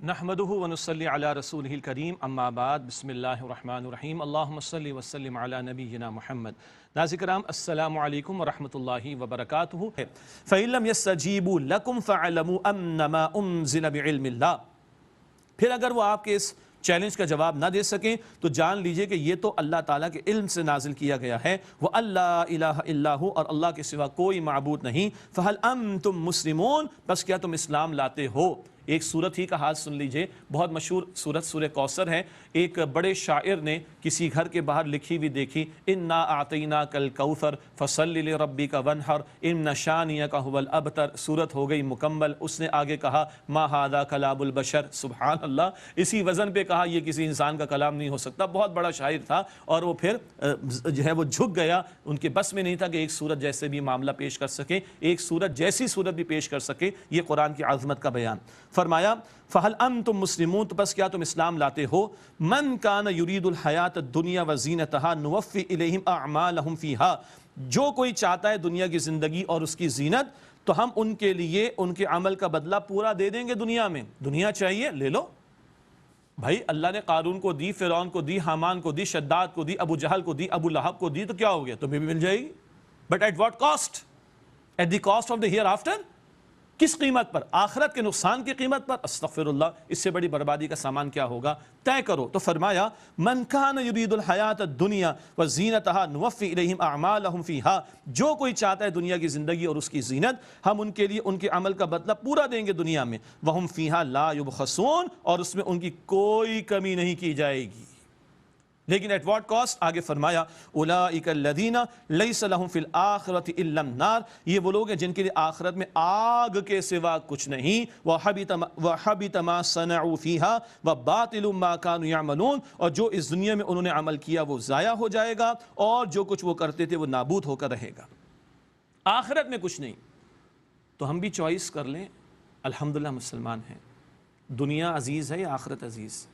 نحمده ونصلي على رسوله الكريم اما بعد بسم الله الرحمن الرحیم اللہم صلی وسلم علی نبینا محمد۔ ناظرین کرام السلام علیکم ورحمۃ اللہ وبرکاتہ۔ فَإِن لَّمْ يَسْتَجِيبُوا لَكُمْ فَاعْلَمُوا أَنَّمَا أُنزِلَ بِعِلْمِ اللَّهِ۔ پھر اگر وہ آپ کے اس چیلنج کا جواب نہ دے سکیں تو جان لیجئے کہ یہ تو اللہ تعالیٰ کے علم سے نازل کیا گیا ہے، وَأَلَّا إِلَٰهَ إِلَّا هُوَ، اور اللہ کے سوا کوئی معبود نہیں، فَهَلْ أَنْتُمْ مُسْلِمُونَ، بس کیا تم اسلام لاتے ہو؟ ایک سورت ہی کا حال سن لیجئے، بہت مشہور سورت سورہ کوثر ہے۔ ایک بڑے شاعر نے کسی گھر کے باہر لکھی ہوئی دیکھی، اِنَّا أَعْطَيْنَاكَ الْكَوْثَرَ فَصَلِّ لِرَبِّكَ وَانْحَرْ إِنَّ شَانِئَكَ هُوَ الْأَبْتَرُ۔ سورت ہو گئی مکمل۔ اس نے آگے کہا مَا هَذَا كَلَامُ الْبَشَرِ، سبحان اللہ، اسی وزن پہ کہا یہ کسی انسان کا کلام نہیں ہو سکتا۔ بہت بڑا شاعر تھا اور وہ پھر جو ہے وہ جھک گیا، ان کے بس میں نہیں تھا کہ ایک سورت جیسے بھی معاملہ پیش کر سکے، ایک سورت جیسی سورت بھی پیش کر سکے۔ یہ قرآن کی عظمت کا بیان۔ فرمایا فَهَلْ أَنْتُمْ مُسْلِمُونَ، تو بس کیا تم اسلام لاتے ہو؟ مَنْ كَانَ يُرِيدُ الْحَيَاةَ الدُّنْيَا وَزِينَتَهَا نُوَفِّ إِلَيْهِمْ أَعْمَالَهُمْ فِيهَا، جو کوئی چاہتا ہے دنیا کی زندگی اور اس کی زینت تو ہم ان کے لیے ان کے عمل کا بدلہ پورا دے دیں گے دنیا میں۔ دنیا چاہیے لے لو بھائی، اللہ نے قارون کو دی، فرعون کو دی، حامان کو دی، شداد کو دی، ابو جہل کو دی، ابو لہب کو دی، تو کیا ہو گیا؟ تمہیں بھی مل جائے گی، but at what cost? At the cost of the hereafter. کس قیمت پر؟ آخرت کے نقصان کی قیمت پر۔ استغفر اللہ، اس سے بڑی بربادی کا سامان کیا ہوگا؟ طے کرو۔ تو فرمایا من کان یرید الحیات الدنیا وزینتها نوفی الیہم اعمالہم فیہا، جو کوئی چاہتا ہے دنیا کی زندگی اور اس کی زینت، ہم ان کے لیے ان کے عمل کا بدلہ پورا دیں گے دنیا میں، وہم فیہا لا یبخسون، اور اس میں ان کی کوئی کمی نہیں کی جائے گی۔ لیکن ایٹ واٹ کاسٹ؟ آگے فرمایا اولئک الذین لیس لہم فی الآخرۃ الا النار، یہ وہ لوگ ہیں جن کے لیے آخرت میں آگ کے سوا کچھ نہیں، وحبط ما صنعوا فیہا وباطل ما کانوا یعملون، اور جو اس دنیا میں انہوں نے عمل کیا وہ ضائع ہو جائے گا، اور جو کچھ وہ کرتے تھے وہ نابود ہو کر رہے گا۔ آخرت میں کچھ نہیں، تو ہم بھی چوائس کر لیں۔ الحمدللہ مسلمان ہیں۔ دنیا عزیز ہے یا آخرت عزیز؟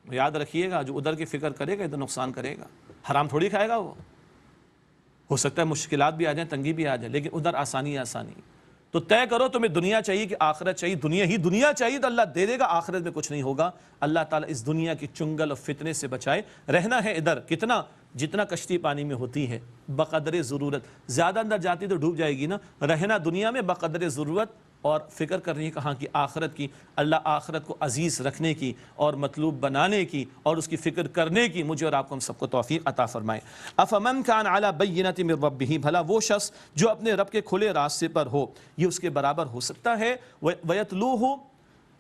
یاد رکھیے گا، جو ادھر کی فکر کرے گا ادھر نقصان کرے گا۔ حرام تھوڑی کھائے گا وہ، ہو سکتا ہے مشکلات بھی آ جائیں، تنگی بھی آ جائے، لیکن ادھر آسانی آسانی۔ تو طے کرو تمہیں دنیا چاہیے کہ آخرت چاہیے؟ دنیا ہی دنیا چاہیے تو اللہ دے دے گا، آخرت میں کچھ نہیں ہوگا۔ اللہ تعالیٰ اس دنیا کی چنگل اور فتنے سے بچائے۔ رہنا ہے ادھر کتنا؟ جتنا کشتی پانی میں ہوتی ہے بقدر ضرورت، زیادہ اندر جاتی تو ڈوب جائے گی نا۔ رہنا دنیا میں بقدر ضرورت، اور فکر کرنی ہے کہاں کی؟ آخرت کی۔ اللہ آخرت کو عزیز رکھنے کی اور مطلوب بنانے کی اور اس کی فکر کرنے کی مجھے اور آپ کو ہم سب کو توفیق عطا فرمائے۔ افمن کان علی بینۃ من ربہ، بھلا وہ شخص جو اپنے رب کے کھلے راستے پر ہو، یہ اس کے برابر ہو سکتا ہے؟ ویتلوہ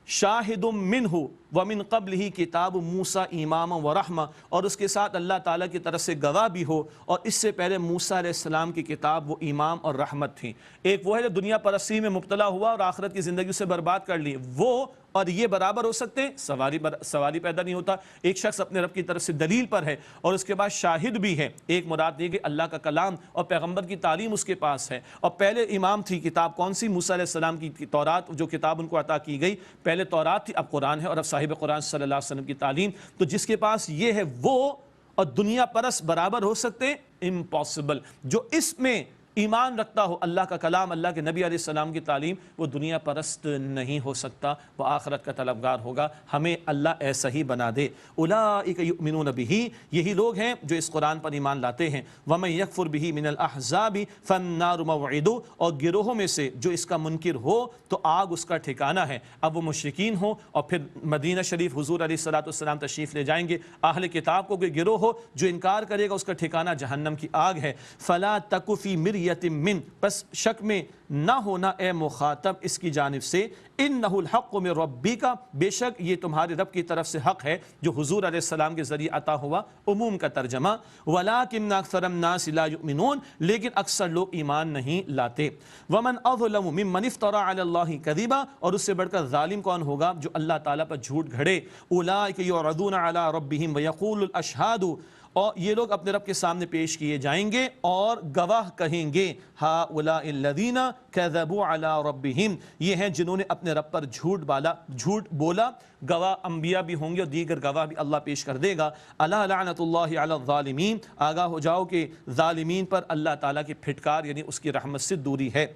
شاہد منہ ومن قبلہ کتاب موسیٰ اماما ورحمہ، اور اس کے ساتھ اللہ تعالیٰ کی طرف سے گواہ بھی ہو، اور اس سے پہلے موسیٰ علیہ السلام کی کتاب وہ امام اور رحمت تھی۔ ایک وہ ہے جو دنیا پرستی میں مبتلا ہوا اور آخرت کی زندگی سے برباد کر لی، وہ اور یہ برابر ہو سکتے ہیں؟ سواری پیدا نہیں ہوتا۔ ایک شخص اپنے رب کی طرف سے دلیل پر ہے اور اس کے بعد شاہد بھی ہے، ایک مراد یہ کہ اللہ کا کلام اور پیغمبر کی تعلیم اس کے پاس ہے، اور پہلے امام تھی کتاب کون سی؟ موسیٰ علیہ السلام کی تورات، جو کتاب ان کو عطا کی گئی۔ پہلے تورات تھی، اب قرآن ہے، اور اب صاحب قرآن صلی اللہ علیہ وسلم کی تعلیم۔ تو جس کے پاس یہ ہے وہ اور دنیا پرست برابر ہو سکتے؟ امپاسبل۔ جو اس میں ایمان رکھتا ہو اللہ کا کلام، اللہ کے نبی علیہ السلام کی تعلیم، وہ دنیا پرست نہیں ہو سکتا، وہ آخرت کا طلبگار ہوگا۔ ہمیں اللہ ایسا ہی بنا دے۔ اولئک یؤمنون بہ، یہی لوگ ہیں جو اس قرآن پر ایمان لاتے ہیں۔ ومن یکفر بہ من الاحزاب فالنار موعدہ، اور گروہوں میں سے جو اس کا منکر ہو تو آگ اس کا ٹھکانہ ہے۔ اب وہ مشرکین ہو اور پھر مدینہ شریف حضور علیہ الصلوۃ والسلام تشریف لے جائیں گے، اہل کتاب کو کوئی گروہ ہو جو انکار کرے گا اس کا ٹھکانہ جہنم کی آگ ہے۔ فلا تک فی مریۃ من، پس شک میں نہ ہونا اے مخاطب اس کی جانب سے، انہ الحق من ربک، بے شک یہ تمہارے رب کی طرف سے حق ہے جو حضور علیہ السلام کے ذریعے عطا ہوا، عموم کا ترجمہ۔ ولکن اکثر الناس لا یؤمنون، لیکن اکثر لوگ ایمان نہیں لاتے۔ ومن اظلم ممن افترى علی اللہ کذبا، اور اس سے بڑھ کر ظالم کون ہوگا جو اللہ تعالیٰ پر جھوٹ گھڑے۔ اولئک یعرضون علی ربہم ویقول الاشہاد، اور یہ لوگ اپنے رب کے سامنے پیش کیے جائیں گے اور گواہ کہیں گے، ہؤلاء الذین کذبوا علی ربہم، یہ ہیں جنہوں نے اپنے رب پر جھوٹ بولا۔ گواہ انبیاء بھی ہوں گے اور دیگر گواہ بھی اللہ پیش کر دے گا۔ الا لعنۃ اللہ علی الظالمین، آگاہ ہو جاؤ کہ ظالمین پر اللہ تعالیٰ کی پھٹکار یعنی اس کی رحمت سے دوری ہے۔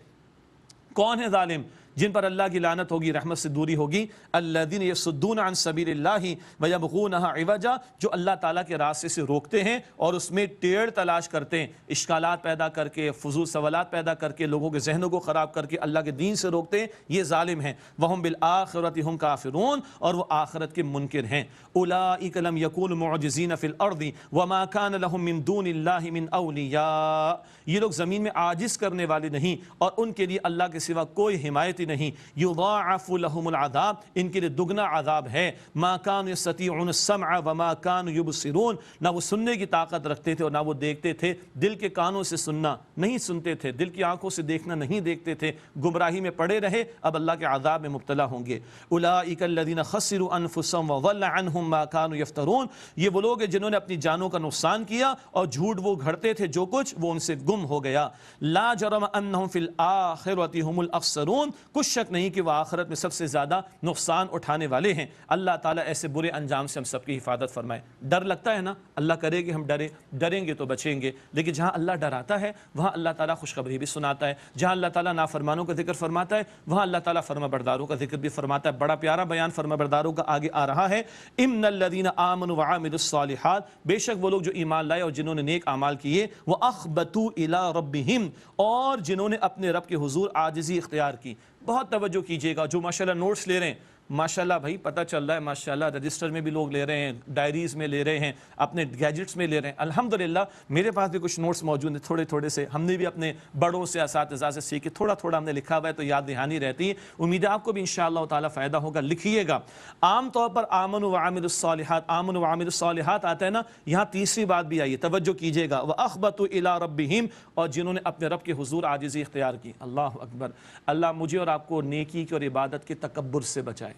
کون ہے ظالم؟ جن پر اللہ کی لعنت ہوگی، رحمت سے دوری ہوگی، الذین یصدون عن سبیل اللہ ویبغونہا عوجا، جو اللہ تعالیٰ کے راستے سے روکتے ہیں اور اس میں ٹیڑھ تلاش کرتے ہیں، اشکالات پیدا کر کے، فضول سوالات پیدا کر کے، لوگوں کے ذہنوں کو خراب کر کے اللہ کے دین سے روکتے ہیں، یہ ظالم ہیں۔ وہم بالآخرۃ ہم کافرون، اور وہ آخرت کے منکر ہیں۔ اولئک لم یکونوا معجزین فی الارض وما کان لهم من دون اللہ من اولیاء، یہ لوگ زمین میں عاجز کرنے والے نہیں اور ان کے لیے اللہ کے سوا کوئی حمایتی نہیں۔ یضاعف لهم العذاب، ان کے لیے دگنا عذاب ہے۔ ما كانوا يستطيعون السمع وما كانوا يبصرون، نہ وہ سننے کی طاقت رکھتے تھے اور نہ وہ دیکھتے تھے، دل کے کانوں سے سننا نہیں سنتے تھے، دل کی آنکھوں سے دیکھنا نہیں دیکھتے تھے، گمراہی میں پڑے رہے، اب اللہ کے عذاب میں مبتلا ہوں گے۔ اولئک الذین خسروا انفسهم وضل عنهم ما كانوا يفترون، یہ وہ لوگ ہیں جنہوں نے اپنی جانوں کا نقصان کیا اور جھوٹ وہ گھڑتے تھے، جو کچھ وہ ان سے گم ہو گیا۔ لا جرم انہم فی الآخرۃ هم الاخسرون، کچھ شک نہیں کہ وہ آخرت میں سب سے زیادہ نقصان اٹھانے والے ہیں۔ اللہ تعالیٰ ایسے برے انجام سے ہم سب کی حفاظت فرمائے۔ ڈر لگتا ہے نا، اللہ کرے کہ ہم ڈریں گے تو بچیں گے، لیکن جہاں اللہ ڈراتا ہے وہاں اللہ تعالیٰ خوشخبری بھی سناتا ہے، جہاں اللہ تعالیٰ نافرمانوں کا ذکر فرماتا ہے وہاں اللہ تعالیٰ فرما برداروں کا ذکر بھی فرماتا ہے۔ بڑا پیارا بیان فرما برداروں کا آگے آ رہا ہے، ان الذین آمنوا وعملوا الصالحات، بے شک وہ لوگ جو ایمان لائے اور جنہوں نے نیک اعمال کیے، واخبتوا الی ربہم، اور جنہوں نے اپنے رب کے حضور عاجزی اختیار کی۔ بہت توجہ کیجیے گا، جو ماشاءاللہ نوٹس لے رہے ہیں، ماشاءاللہ بھائی پتہ چل رہا ہے، ماشاءاللہ رجسٹر میں بھی لوگ لے رہے ہیں، ڈائریز میں لے رہے ہیں، اپنے گیجٹس میں لے رہے ہیں۔ الحمدللہ میرے پاس بھی کچھ نوٹس موجود ہیں، تھوڑے تھوڑے سے، ہم نے بھی اپنے بڑوں سے، اساتذہ سے سیکھے، تھوڑا تھوڑا ہم نے لکھا ہوا ہے تو یاد دہانی رہتی ہے۔ امید ہے آپ کو بھی انشاءاللہ تعالیٰ فائدہ ہوگا، لکھیے گا۔ عام طور پر آمنوا وعملوا الصالحات، آمنوا وعملوا الصالحات آتا ہے نا، یہاں تیسری بات بھی آئی ہے، توجہ کیجیے گا، واخبتوا الی ربہم، اور جنہوں نے اپنے رب کے حضور عاجزی اختیار کی۔ اللہ اکبر، اللہ مجھے اور آپ کو نیکی کی اور عبادت کے تکبر سے بچائے۔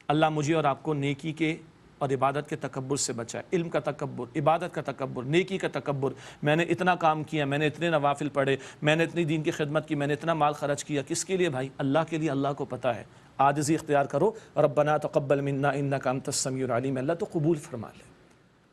اللہ مجھے اور آپ کو نیکی کے اور عبادت کے تکبر سے بچائے، علم کا تکبر، عبادت کا تکبر، نیکی کا تکبر۔ میں نے اتنا کام کیا، میں نے اتنے نوافل پڑھے، میں نے اتنی دین کی خدمت کی، میں نے اتنا مال خرچ کیا، کس کے لیے بھائی؟ اللہ کے لیے، اللہ کو پتہ ہے۔ عاجزی اختیار کرو، ربنا تقبل منا انک انت السمیع العلیم، اللہ تو قبول فرما لے۔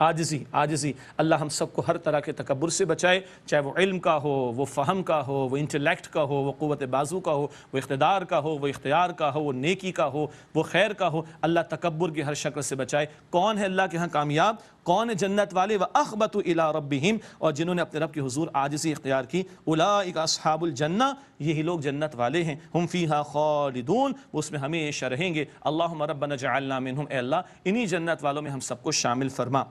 عاجزی، اللہ ہم سب کو ہر طرح کے تکبر سے بچائے، چاہے وہ علم کا ہو، وہ فہم کا ہو، وہ انٹلیکٹ کا ہو، وہ قوت بازو کا ہو، وہ اقتدار کا ہو، وہ اختیار کا ہو، وہ نیکی کا ہو، وہ خیر کا ہو۔ اللہ تکبر کی ہر شکل سے بچائے۔ کون ہے اللہ کے ہاں کامیاب؟ کون ہے جنت والے؟ وَأَخْبَتُوا إِلَىٰ رَبِّهِمْ، اور جنہوں نے اپنے رب کے حضور عاجزی اختیار کی۔ أُولَٰئِكَ أَصْحَابُ الْجَنَّةِ، یہی لوگ جنت والے ہیں۔ ہم فیہا خالدون، وہ اس میں ہمیشہ رہیں گے۔ اللہم ربنا جعلنا منہم، اے اللہ انہی جنت والوں میں ہم سب کو شامل فرما۔